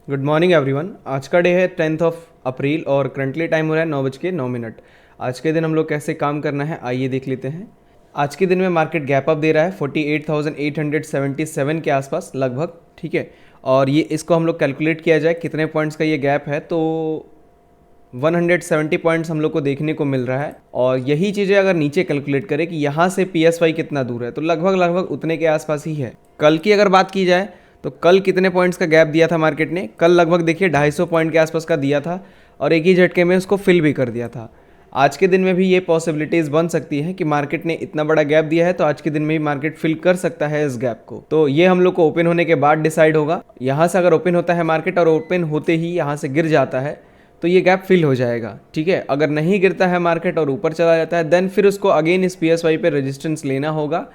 Good morning everyone. आज का day है 10th ऑफ अप्रैल और करंटली टाइम हो रहा है 9:09। आज के दिन हम लोग कैसे काम करना है आइए देख लेते हैं। आज के दिन में मार्केट गैप अप दे रहा है 48,877 के आसपास लगभग, ठीक है। और ये इसको हम लोग कैलकुलेट किया जाए कितने पॉइंट्स का ये गैप है तो 170 पॉइंट्स हम लोग को देखने को मिल रहा है। और यही चीज़ें अगर नीचे कैलकुलेट करें कि यहाँ से PSY कितना दूर है तो लगभग लगभग उतने के आसपास ही है। कल की अगर बात की जाए तो कल कितने पॉइंट्स का गैप दिया था मार्केट ने, कल लगभग देखिए 250 पॉइंट के आसपास का दिया था और एक ही झटके में उसको फिल भी कर दिया था। आज के दिन में भी ये पॉसिबिलिटीज़ बन सकती है कि मार्केट ने इतना बड़ा गैप दिया है तो आज के दिन में भी मार्केट फिल कर सकता है इस गैप को। तो ये हम लोग को ओपन होने के बाद डिसाइड होगा। यहाँ से अगर ओपन होता है मार्केट और ओपन होते ही यहाँ से गिर जाता है तो ये गैप फिल हो जाएगा, ठीक है। अगर नहीं गिरता है मार्केट और ऊपर चला जाता है देन फिर उसको अगेन इस PSY पे रेजिस्टेंस लेना होगा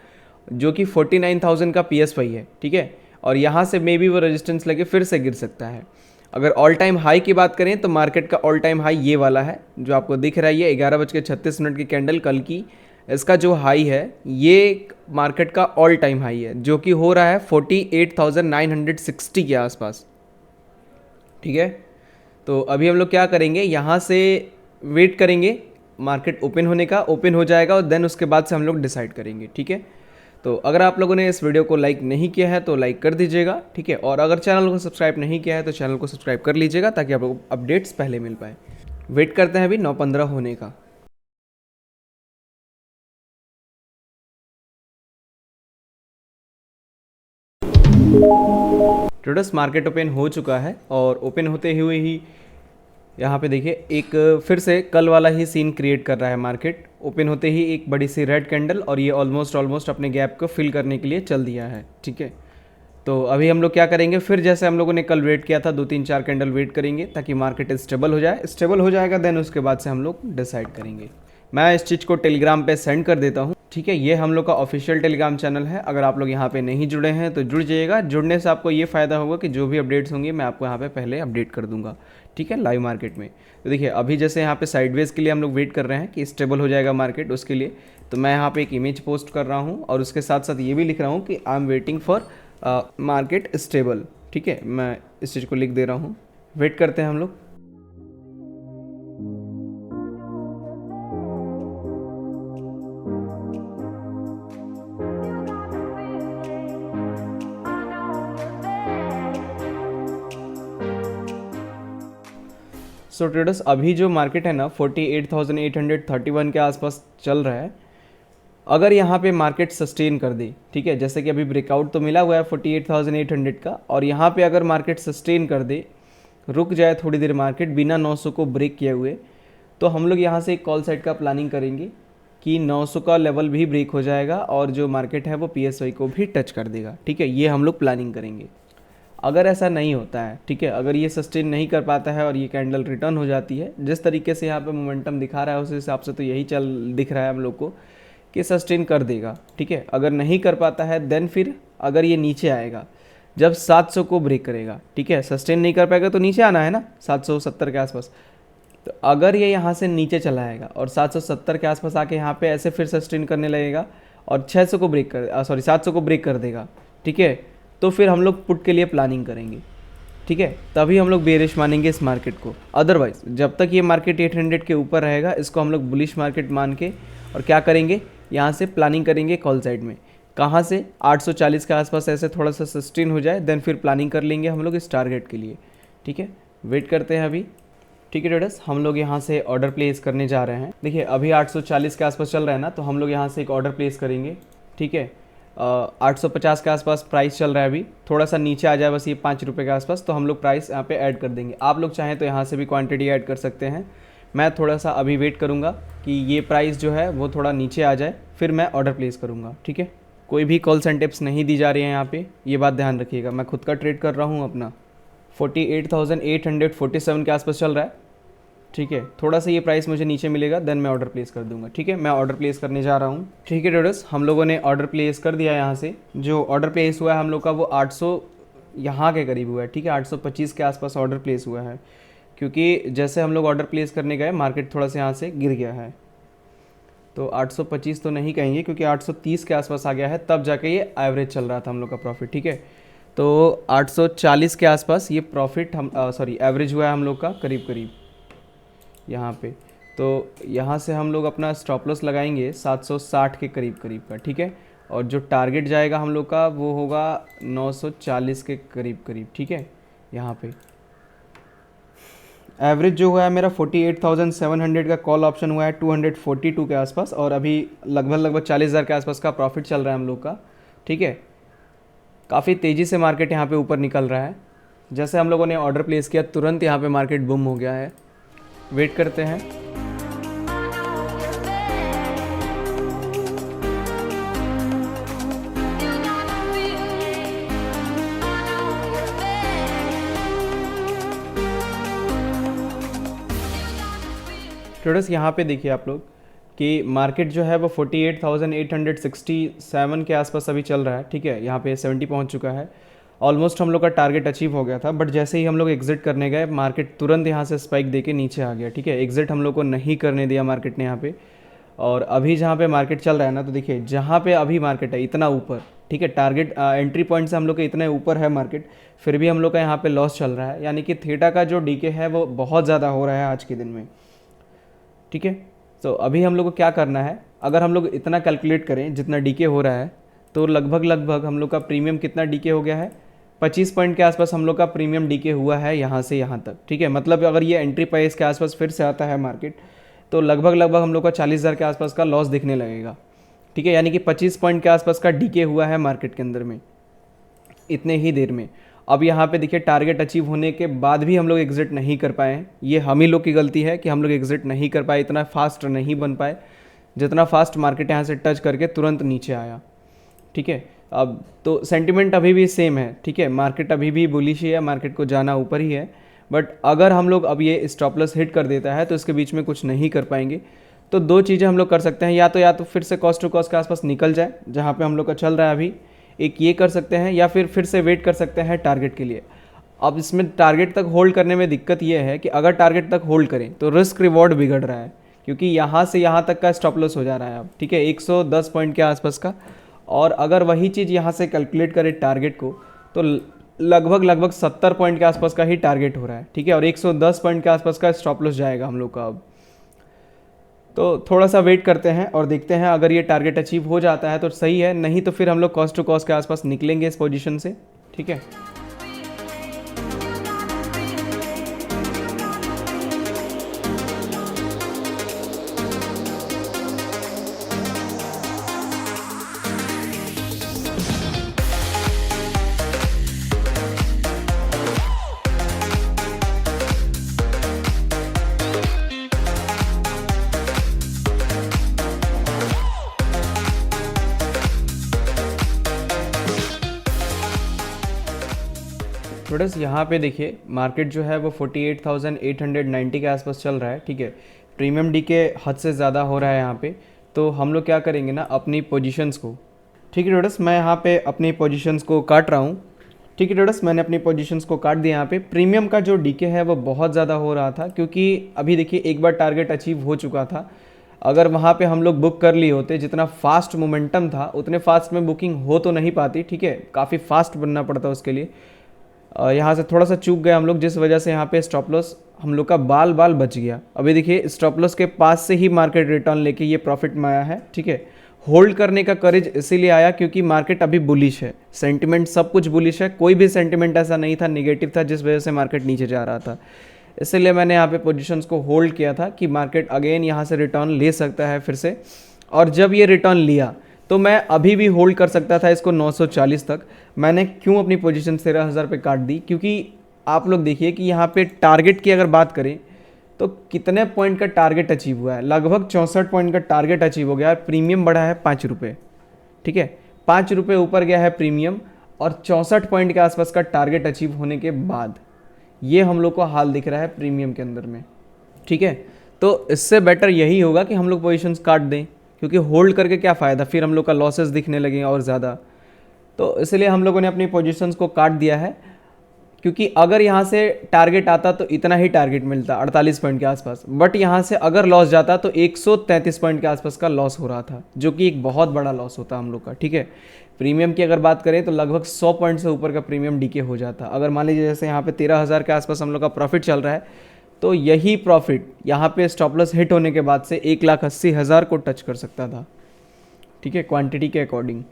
जो कि 49,000 का PSY है, ठीक है। और यहाँ से मे बी वो रेजिस्टेंस लेके फिर से गिर सकता है। अगर ऑल टाइम हाई की बात करें तो मार्केट का ऑल टाइम हाई ये वाला है जो आपको दिख रहा है, ये 11:36 की कैंडल कल की, इसका जो हाई है ये मार्केट का ऑल टाइम हाई है जो कि हो रहा है 48,960 के आसपास, ठीक है। तो अभी हम लोग क्या करेंगे, यहाँ से वेट करेंगे मार्केट ओपन होने का, ओपन हो जाएगा और देन उसके बाद से हम लोग डिसाइड करेंगे, ठीक है। तो अगर आप लोगों ने इस वीडियो को लाइक नहीं किया है तो लाइक कर दीजिएगा, ठीक है। और अगर चैनल को सब्सक्राइब नहीं किया है तो चैनल को सब्सक्राइब कर लीजिएगा ताकि आप लोग अपडेट्स पहले मिल पाए। वेट करते हैं अभी 9:15 होने का। ट्रेडर्स मार्केट ओपन हो चुका है और ओपन होते हुए ही यहाँ पे देखिए एक फिर से कल वाला ही सीन क्रिएट कर रहा है मार्केट। ओपन होते ही एक बड़ी सी रेड कैंडल और ये ऑलमोस्ट अपने गैप को फिल करने के लिए चल दिया है, ठीक है। तो अभी हम लोग क्या करेंगे, फिर जैसे हम लोगों ने कल वेट किया था 2-3-4 कैंडल वेट करेंगे ताकि मार्केट स्टेबल हो जाए। स्टेबल हो जाएगा देन उसके बाद से हम लोग डिसाइड करेंगे। मैं इस चीज़ को टेलीग्राम पे सेंड कर देता हूँ, ठीक है। ये हम लोग का ऑफिशियल टेलीग्राम चैनल है। अगर आप लोग यहाँ पे नहीं जुड़े हैं तो जुड़ जाइएगा। जुड़ने से आपको ये फ़ायदा होगा कि जो भी अपडेट्स होंगे मैं आपको यहाँ पे पहले अपडेट कर दूंगा, ठीक है, लाइव मार्केट में। तो देखिए अभी जैसे यहाँ पे साइडवेज के लिए हम लोग वेट कर रहे हैं कि स्टेबल हो जाएगा मार्केट, उसके लिए तो मैं यहाँ पे एक इमेज पोस्ट कर रहा हूँ और उसके साथ साथ ये भी लिख रहा हूँ कि I am waiting for market stable, ठीक है। मैं इस चीज़ को लिख दे रहा हूँ। वेट करते हैं हम लोग। सो ट्रेडर्स अभी जो मार्केट है ना 48,831 के आसपास चल रहा है। अगर यहाँ पे मार्केट सस्टेन कर दे, ठीक है, जैसे कि अभी ब्रेकआउट तो मिला हुआ है 48,800 का, और यहाँ पे अगर मार्केट सस्टेन कर दे, रुक जाए थोड़ी देर मार्केट बिना 900 को ब्रेक किए हुए, तो हम लोग यहाँ से एक कॉल साइड का प्लानिंग करेंगे कि 900 का लेवल भी ब्रेक हो जाएगा और जो मार्केट है वो PSY को भी टच कर देगा, ठीक है। ये हम लोग प्लानिंग करेंगे। अगर ऐसा नहीं होता है, ठीक है, अगर ये सस्टेन नहीं कर पाता है और ये कैंडल रिटर्न हो जाती है जिस तरीके से यहाँ पे मोमेंटम दिखा रहा है उस हिसाब से तो यही चल दिख रहा है हम लोग को कि सस्टेन कर देगा, ठीक है। अगर नहीं कर पाता है देन फिर अगर ये नीचे आएगा जब 700 को ब्रेक करेगा, ठीक है, सस्टेन नहीं कर पाएगा तो नीचे आना है ना 770 के आसपास। तो अगर ये यहाँ से नीचे चला आएगा और 770 के आसपास आके यहाँ पे ऐसे फिर सस्टेन करने लगेगा और 600 को ब्रेक कर 700 को ब्रेक कर देगा, ठीक है, तो फिर हम लोग पुट के लिए प्लानिंग करेंगे, ठीक है। तभी हम लोग बेरिश मानेंगे इस मार्केट को। अदरवाइज जब तक ये मार्केट 800 के ऊपर रहेगा इसको हम लोग बुलिश मार्केट मान के और क्या करेंगे, यहाँ से प्लानिंग करेंगे कॉल साइड में। कहाँ से 840 के आसपास ऐसे थोड़ा सा सस्टेन हो जाए देन फिर प्लानिंग कर लेंगे हम लोग इस टारगेट के लिए, ठीक है। वेट करते हैं अभी, ठीक है ट्रेडर्स। हम लोग यहाँ से ऑर्डर प्लेस करने जा रहे हैं। देखिए अभी 840 के आसपास चल रहा है ना, तो हम लोग यहाँ से एक ऑर्डर प्लेस करेंगे, ठीक है। 850 के आसपास प्राइस चल रहा है अभी, थोड़ा सा नीचे आ जाए बस ये 5 रुपये के आसपास तो हम लोग प्राइस यहाँ पे ऐड कर देंगे। आप लोग चाहें तो यहाँ से भी क्वांटिटी ऐड कर सकते हैं। मैं थोड़ा सा अभी वेट करूँगा कि ये प्राइस जो है वो थोड़ा नीचे आ जाए फिर मैं ऑर्डर प्लेस करूँगा, ठीक है। कोई भी कॉल्स एंड टिप्स नहीं दी जा रही है यहाँ पे, ये बात ध्यान रखिएगा। मैं खुद का ट्रेड कर रहा हूँ अपना। 48,847 के आसपास चल रहा है, ठीक है। थोड़ा सा ये प्राइस मुझे नीचे मिलेगा देन मैं ऑर्डर प्लेस कर दूंगा, ठीक है। मैं ऑर्डर प्लेस करने जा रहा हूँ, ठीक है ट्रेडर्स। हम लोगों ने ऑर्डर प्लेस कर दिया। यहाँ से जो ऑर्डर प्लेस हुआ है हम लोग का वो 800 यहाँ के करीब हुआ है, ठीक है। 825 के आसपास ऑर्डर प्लेस हुआ है क्योंकि जैसे हम लोग ऑर्डर प्लेस करने गए मार्केट थोड़ा सा यहाँ से गिर गया है। तो 825 तो नहीं कहेंगे क्योंकि 830 के आसपास आ गया है, तब जाके ये एवरेज चल रहा था हम लोग का प्रॉफिट, ठीक है। तो 840 के आसपास ये प्रॉफिट हम सॉरी एवरेज हुआ है हम लोग का करीब करीब यहाँ पे। तो यहाँ से हम लोग अपना स्टॉप लॉस लगाएंगे 760 के करीब करीब का, ठीक है। और जो टारगेट जाएगा हम लोग का वो होगा 940 के करीब करीब, ठीक है। यहाँ पे एवरेज जो हुआ है मेरा 48,700 का कॉल ऑप्शन हुआ है 242 के आसपास, और अभी लगभग 40,000 के आसपास का प्रॉफिट चल रहा है हम लोग का, ठीक है। काफ़ी तेज़ी से मार्केट यहाँ पे ऊपर निकल रहा है। जैसे हम लोगों ने ऑर्डर प्लेस किया तुरंत यहाँ पे मार्केट बूम हो गया है। वेट करते हैं। ट्रेडर्स यहाँ पे देखिए आप लोग कि मार्केट जो है वो 48,867 के आसपास अभी चल रहा है, ठीक है। यहाँ पे 70 पहुँच चुका है। ऑलमोस्ट हम लोग का टारगेट अचीव हो गया था, बट जैसे ही हम लोग एग्जिट करने गए मार्केट तुरंत यहाँ से स्पाइक देके नीचे आ गया, ठीक है। एग्जिट हम लोग को नहीं करने दिया मार्केट ने यहाँ पे। और अभी जहाँ पे मार्केट चल रहा है ना, तो देखिए जहाँ पे अभी मार्केट है इतना ऊपर, ठीक है, टारगेट एंट्री पॉइंट से हम लोग के इतने ऊपर है मार्केट, फिर भी हम लोग का यहाँ पे लॉस चल रहा है। यानी कि थीटा का जो डीके है वो बहुत ज़्यादा हो रहा है आज के दिन में, ठीक है। तो अभी हम लोग को क्या करना है, अगर हम लोग इतना कैलकुलेट करें जितना डीके हो रहा है, तो लगभग हम लोग का प्रीमियम कितना डीके हो गया है, 25 पॉइंट के आसपास हम लोग का प्रीमियम डीके हुआ है यहाँ से यहाँ तक, ठीक है। मतलब अगर ये एंट्री प्राइस के आसपास फिर से आता है मार्केट, तो लगभग हम लोग का 40,000 के आसपास का लॉस दिखने लगेगा, ठीक है। यानी कि 25 पॉइंट के आसपास का डीके हुआ है मार्केट के अंदर में इतने ही देर में। अब यहाँ पे देखिए टारगेट अचीव होने के बाद भी हम लोग एग्जिट नहीं कर पाए हैं। ये हम ही लोग की गलती है कि हम लोग एग्जिट नहीं कर पाए, इतना फास्ट नहीं बन पाए जितना फास्ट मार्केट यहाँ से टच करके तुरंत नीचे आया, ठीक है। अब तो सेंटिमेंट अभी भी सेम है, ठीक है। मार्केट अभी भी बुलिश ही है, मार्केट को जाना ऊपर ही है। बट अगर हम लोग अब ये स्टॉप लॉस हिट कर देता है तो इसके बीच में कुछ नहीं कर पाएंगे। तो दो चीज़ें हम लोग कर सकते हैं, या तो फिर से कॉस्ट टू कॉस्ट के आसपास निकल जाए जहाँ पे हम लोग का चल रहा है अभी, एक ये कर सकते हैं, या फिर से वेट कर सकते हैं टारगेट के लिए। अब इसमें टारगेट तक होल्ड करने में दिक्कत ये है कि अगर टारगेट तक होल्ड करें तो रिस्क रिवॉर्ड बिगड़ रहा है, क्योंकि यहाँ से यहाँ तक का स्टॉप लॉस हो जा रहा है अब, ठीक है, 110 पॉइंट के आसपास का। और अगर वही चीज़ यहाँ से कैलकुलेट करें टारगेट को, तो लगभग 70 पॉइंट के आसपास का ही टारगेट हो रहा है, ठीक है। और 110 पॉइंट के आसपास का स्टॉप लॉस जाएगा हम लोग का अब। तो थोड़ा सा वेट करते हैं और देखते हैं, अगर ये टारगेट अचीव हो जाता है तो सही है, नहीं तो फिर हम लोग कॉस्ट टू कॉस्ट के आसपास निकलेंगे इस पोजीशन से, ठीक है। ट्रेडर्स यहाँ पे देखिए मार्केट जो है वो 48,890 के आसपास चल रहा है, ठीक है। प्रीमियम डी के हद से ज़्यादा हो रहा है यहाँ पे। तो हम लोग क्या करेंगे ना, अपनी पोजीशंस को, ठीक है ट्रेडर्स, मैं यहाँ पे अपनी पोजीशंस को काट रहा हूँ, ठीक है ट्रेडर्स, मैंने अपनी पोजीशंस को काट दिया। यहाँ पे प्रीमियम का जो डीके है वो बहुत ज़्यादा हो रहा था, क्योंकि अभी देखिए एक बार टारगेट अचीव हो चुका था। अगर वहाँ पे हम लोग बुक कर लिए होते, जितना फास्ट मोमेंटम था उतने फास्ट में बुकिंग हो तो नहीं पाती, ठीक है, काफ़ी फास्ट बनना पड़ता उसके लिए। यहाँ से थोड़ा सा चूक गए हम लोग, जिस वजह से यहाँ पे स्टॉप लॉस हम लोग का बाल बच गया। अभी देखिए स्टॉप लॉस के पास से ही मार्केट रिटर्न लेके ये प्रॉफिट में आया है, ठीक है। होल्ड करने का करेज इसीलिए आया क्योंकि मार्केट अभी बुलिश है, सेंटिमेंट सब कुछ बुलिश है, कोई भी सेंटिमेंट ऐसा नहीं था नेगेटिव था जिस वजह से मार्केट नीचे जा रहा था। इसलिए मैंने यहाँ पे पोजीशंस को होल्ड किया था कि मार्केट अगेन यहाँ से रिटर्न ले सकता है फिर से। और जब ये रिटर्न लिया तो मैं अभी भी होल्ड कर सकता था इसको 940 तक। मैंने क्यों अपनी पोजीशन 13,000 पे काट दी, क्योंकि आप लोग देखिए कि यहाँ पे टारगेट की अगर बात करें तो कितने पॉइंट का टारगेट अचीव हुआ है, लगभग 64 पॉइंट का टारगेट अचीव हो गया है। प्रीमियम बढ़ा है 5 रुपये, ठीक है, 5 रुपये ऊपर गया है प्रीमियम, और 64 पॉइंट के आसपास का टारगेट अचीव होने के बाद ये हम लोग को हाल दिख रहा है प्रीमियम के अंदर में, ठीक है। तो इससे बेटर यही होगा कि हम लोग पोजीशंस काट दें, क्योंकि होल्ड करके क्या फ़ायदा, फिर हम लोग का लॉसेस दिखने लगे और ज़्यादा। तो इसलिए हम लोगों ने अपनी पोजीशंस को काट दिया है, क्योंकि अगर यहाँ से टारगेट आता तो इतना ही टारगेट मिलता 48 पॉइंट के आसपास, बट यहाँ से अगर लॉस जाता तो 133 पॉइंट के आसपास का लॉस हो रहा था, जो कि एक बहुत बड़ा लॉस होता हम लोग का, ठीक है। प्रीमियम की अगर बात करें तो लगभग 100 पॉइंट से ऊपर का प्रीमियम डीके हो जाता। अगर मान लीजिए जैसे यहाँ पे 13,000 के आसपास हम लोग का प्रॉफिट चल रहा है, तो यही प्रॉफिट यहाँ पे स्टॉप लॉस हिट होने के बाद से 1,80,000 को टच कर सकता था, ठीक है, क्वांटिटी के अकॉर्डिंग।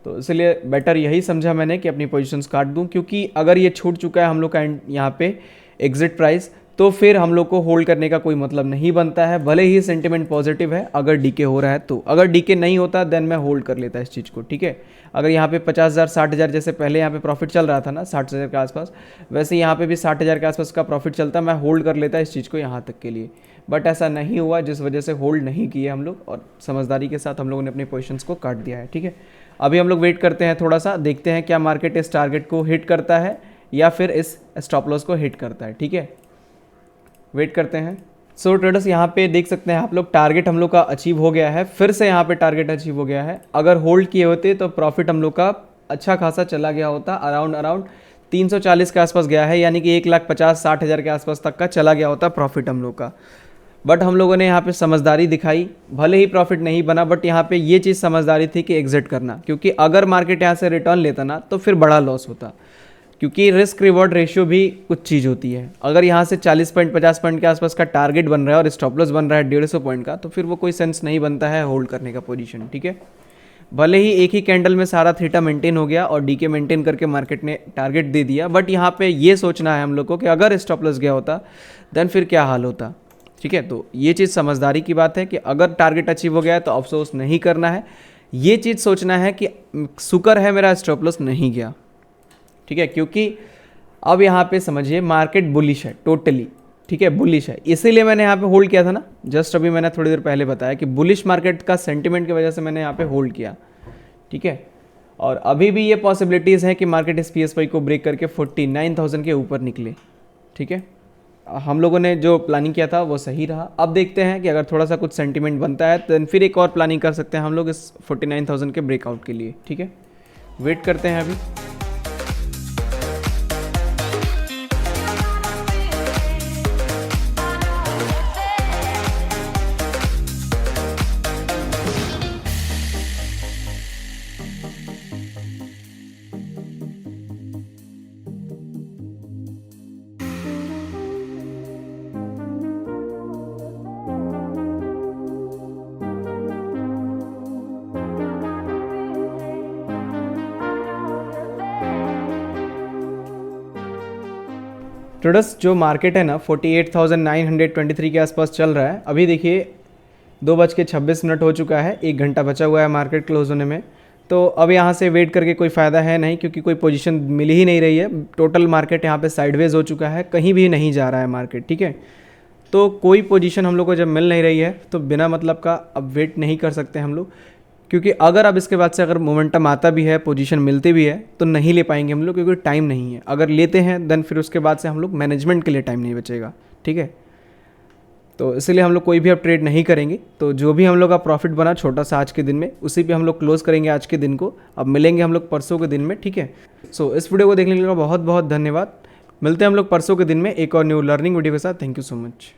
तो इसलिए बेटर यही समझा मैंने कि अपनी पोजीशंस काट दूं, क्योंकि अगर ये छूट चुका है हम लोग का यहाँ पे एग्जिट प्राइस, तो फिर हम लोग को होल्ड करने का कोई मतलब नहीं बनता है, भले ही सेंटिमेंट पॉजिटिव है अगर डीके हो रहा है तो। अगर डीके नहीं होता देन मैं होल्ड कर लेता इस चीज़ को, ठीक है। अगर यहाँ पे 50,000 60,000 जैसे पहले यहाँ पे प्रॉफिट चल रहा था ना 60,000 के आसपास, वैसे यहाँ पे भी 60,000 के आसपास का प्रॉफिट चलता, मैं होल्ड कर लेता इस चीज़ को यहाँ तक के लिए। बट ऐसा नहीं हुआ, जिस वजह से होल्ड नहीं किए हम लोग, और समझदारी के साथ हम लोगों ने अपनी पोजीशंस को काट दिया है, ठीक है। अभी हम लोग वेट करते हैं थोड़ा सा, देखते हैं क्या मार्केट इस टारगेट को हिट करता है या फिर इस स्टॉप लॉस को हिट करता है, ठीक है। वेट करते हैं। सो ट्रेडर्स यहाँ पे देख सकते हैं आप लोग, टारगेट हम लोग का अचीव हो गया है, फिर से यहाँ पे टारगेट अचीव हो गया है। अगर होल्ड किए होते तो प्रॉफिट हम लोग का अच्छा खासा चला गया होता, अराउंड 340 के आसपास गया है, यानी कि 1,50,000-60,000 के आसपास तक का चला गया होता प्रॉफिट हम लोग का। बट हम लोगों ने यहाँ पे समझदारी दिखाई, भले ही प्रॉफिट नहीं बना, बट यहाँ पे ये चीज़ समझदारी थी कि एग्जिट करना, क्योंकि अगर मार्केट यहाँ से रिटर्न लेता ना तो फिर बड़ा लॉस होता, क्योंकि रिस्क रिवॉर्ड रेशियो भी कुछ चीज़ होती है। अगर यहाँ से 40 पॉइंट 50 पॉइंट के आसपास का टारगेट बन रहा है और स्टॉप लॉस बन रहा है 150 पॉइंट का, तो फिर वो कोई सेंस नहीं बनता है होल्ड करने का पोजीशन, ठीक है। भले ही एक ही कैंडल में सारा थीटा मेंटेन हो गया और डीके मेंटेन करके मार्केट ने टारगेट दे दिया, बट यहाँ पे ये सोचना है हम लोग को कि अगर स्टॉप लॉस गया होता देन फिर क्या हाल होता, ठीक है। तो ये चीज़ समझदारी की बात है कि अगर टारगेट अचीव हो गया है तो अफसोस नहीं करना है, ये चीज़ सोचना है कि शुक्र है मेरा स्टॉप लॉस नहीं गया, ठीक है। क्योंकि अब यहाँ पे समझिए मार्केट बुलिश है टोटली, ठीक है, बुलिश है, इसीलिए मैंने यहाँ पे होल्ड किया था ना, जस्ट अभी मैंने थोड़ी देर पहले बताया कि बुलिश मार्केट का सेंटिमेंट की वजह से मैंने यहाँ पे होल्ड किया, ठीक है। और अभी भी ये पॉसिबिलिटीज़ हैं कि मार्केट इस PSY को ब्रेक करके 49,000 के ऊपर निकले, ठीक है। हम लोगों ने जो प्लानिंग किया था वो सही रहा। अब देखते हैं कि अगर थोड़ा सा कुछ सेंटिमेंट बनता है तो फिर एक और प्लानिंग कर सकते हैं हम लोग इस 49,000 के ब्रेकआउट के लिए, ठीक है। वेट करते हैं अभी। ट्रेडर्स जो मार्केट है ना 48,923 के आसपास चल रहा है। अभी देखिए 2:26 हो चुका है, 1 घंटा बचा हुआ है मार्केट क्लोज होने में। तो अब यहाँ से वेट करके कोई फ़ायदा है नहीं, क्योंकि कोई पोजीशन मिल ही नहीं रही है। टोटल मार्केट यहाँ पे साइडवेज हो चुका है, कहीं भी नहीं जा रहा है मार्केट, ठीक है। तो कोई पोजीशन हम लोग को जब मिल नहीं रही है तो बिना मतलब का अब वेट नहीं कर सकते हम लोग, क्योंकि अगर अब इसके बाद से अगर मोमेंटम आता भी है, पोजीशन मिलती भी है, तो नहीं ले पाएंगे हम लोग, क्योंकि टाइम नहीं है। अगर लेते हैं देन फिर उसके बाद से हम लोग मैनेजमेंट के लिए टाइम नहीं बचेगा, ठीक है। तो इसलिए हम लोग कोई भी अब ट्रेड नहीं करेंगे। तो जो भी हम लोग का प्रॉफिट बना छोटा सा आज के दिन में, उसी पे हम लोग क्लोज करेंगे आज के दिन को। अब मिलेंगे हम लोग परसों के दिन में, ठीक है। सो इस वीडियो को देखने के लिए बहुत बहुत धन्यवाद। मिलते हैं हम लोग परसों के दिन में एक और न्यू लर्निंग वीडियो के साथ। Thank you so much.